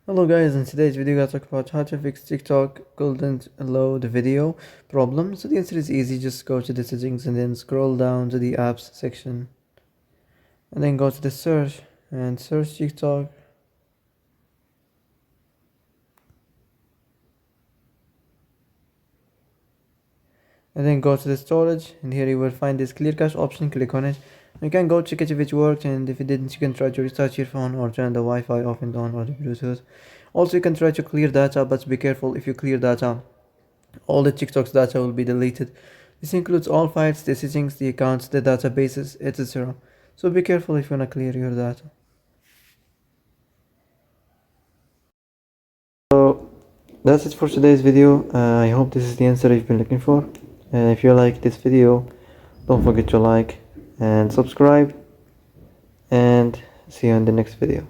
Hello guys, in today's video I talk about how to fix TikTok golden load video problem. So the answer is easy, just go to the settings and then scroll down to the apps section and then go to the search and search TikTok and then go to the storage, and here you will find this clear cache option. Click on it. You can go check it if it worked, and if it didn't you can try to restart your phone or turn the Wi-Fi off and on or the Bluetooth. Also you can try to clear data, but be careful. If you clear data, all the TikTok's data will be deleted. This includes all files, the settings, the accounts, the databases, etc. So be careful if you wanna clear your data. So that's it for today's video. I hope this is the answer you've been looking for. If you like this video, don't forget to like and subscribe, and see you in the next video.